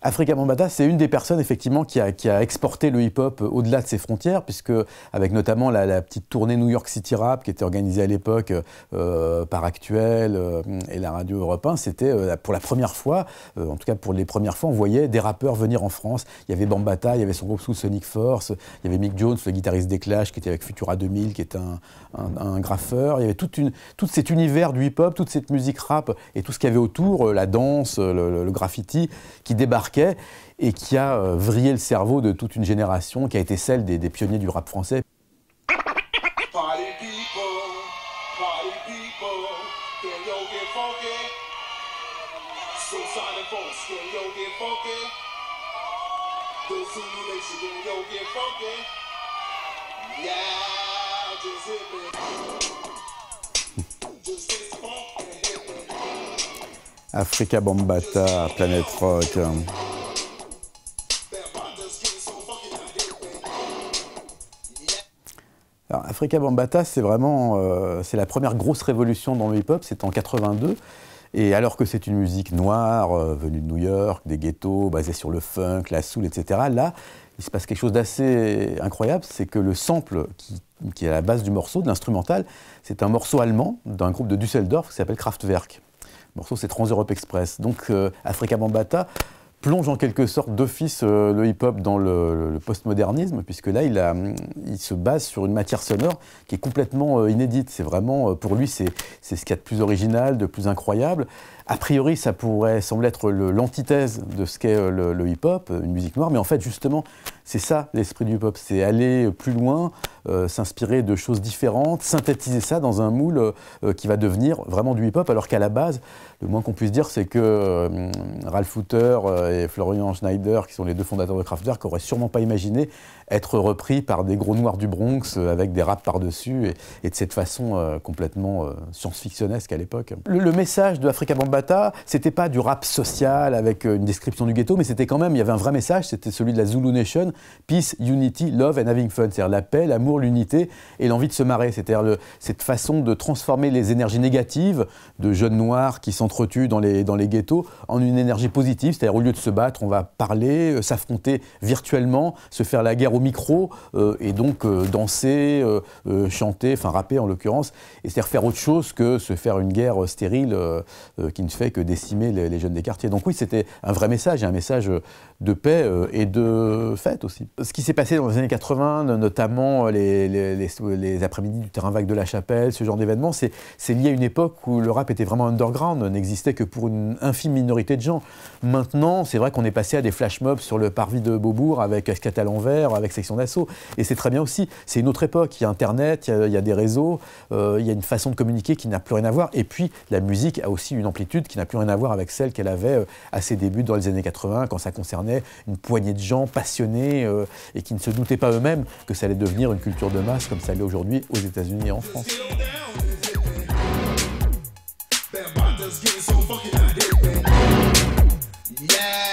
Afrika Bambaataa, c'est une des personnes effectivement qui a exporté le hip-hop au-delà de ses frontières, puisque avec notamment la petite tournée New York City Rap qui était organisée à l'époque par Actuel et la radio Europe 1, c'était pour la première fois, en tout cas pour les premières fois, on voyait des rappeurs venir en France. Il y avait Bambaataa, il y avait son groupe sous Sonic Force, il y avait Mick Jones, le guitariste des Clash, qui était avec Futura 2000, qui était un graffeur. Il y avait tout cet univers du hip-hop, toute cette musique rap et tout ce qu'il y avait autour, la danse, le graffiti, qui débarquait et qui a vrillé le cerveau de toute une génération qui a été celle des pionniers du rap français. Afrika Bambaataa, Planète Rock. Alors, Afrika Bambaataa, c'est vraiment c'est la première grosse révolution dans le hip-hop, c'est en 82. Et alors que c'est une musique noire, venue de New York, des ghettos, basée sur le funk, la soul, etc., là, il se passe quelque chose d'assez incroyable, c'est que le sample qui est à la base du morceau, de l'instrumental, c'est un morceau allemand d'un groupe de Düsseldorf qui s'appelle Kraftwerk. Le morceau, c'est Trans-Europe Express. Donc, Afrika Bambaataa plonge en quelque sorte d'office le hip-hop dans le postmodernisme, puisque là, il se base sur une matière sonore qui est complètement inédite. C'est vraiment, pour lui, c'est ce qu'il y a de plus original, de plus incroyable. A priori, ça pourrait sembler être l'antithèse de ce qu'est le hip-hop, une musique noire, mais en fait, justement, c'est ça l'esprit du hip-hop, c'est aller plus loin, s'inspirer de choses différentes, synthétiser ça dans un moule qui va devenir vraiment du hip-hop, alors qu'à la base, le moins qu'on puisse dire, c'est que Ralph Hooter et Florian Schneider, qui sont les deux fondateurs de Kraftwerk, n'auraient sûrement pas imaginé être repris par des gros noirs du Bronx avec des raps par-dessus et de cette façon complètement science-fictionnesque à l'époque. Le message de Afrika Bambaataa, c'était pas du rap social avec une description du ghetto, mais c'était quand même, il y avait un vrai message, c'était celui de la Zulu Nation, Peace, Unity, Love and Having Fun, c'est-à-dire la paix, l'amour, l'unité et l'envie de se marrer, c'est-à-dire cette façon de transformer les énergies négatives de jeunes noirs qui s'entretuent dans les ghettos en une énergie positive, c'est-à-dire au lieu de se battre, on va parler, s'affronter virtuellement, se faire la guerre au micro et donc danser, chanter, enfin rapper en l'occurrence, et c'est-à-dire faire autre chose que se faire une guerre stérile qui ne fait que décimer les jeunes des quartiers. Donc oui, c'était un vrai message, un message de paix et de fête aussi. Ce qui s'est passé dans les années 80, notamment les après-midi du terrain vague de la Chapelle, ce genre d'événements, c'est lié à une époque où le rap était vraiment underground, n'existait que pour une infime minorité de gens. Maintenant, c'est vrai qu'on est passé à des flash mobs sur le parvis de Beaubourg avec Escate à l'envers, avec Section d'Assaut, et c'est très bien aussi. C'est une autre époque, il y a Internet, il y a des réseaux, il y a une façon de communiquer qui n'a plus rien à voir, et puis la musique a aussi une amplitude qui n'a plus rien à voir avec celle qu'elle avait à ses débuts dans les années 80, quand ça concernait une poignée de gens passionnés et qui ne se doutaient pas eux-mêmes que ça allait devenir une culture de masse comme ça l'est aujourd'hui aux États-Unis et en France. Yeah.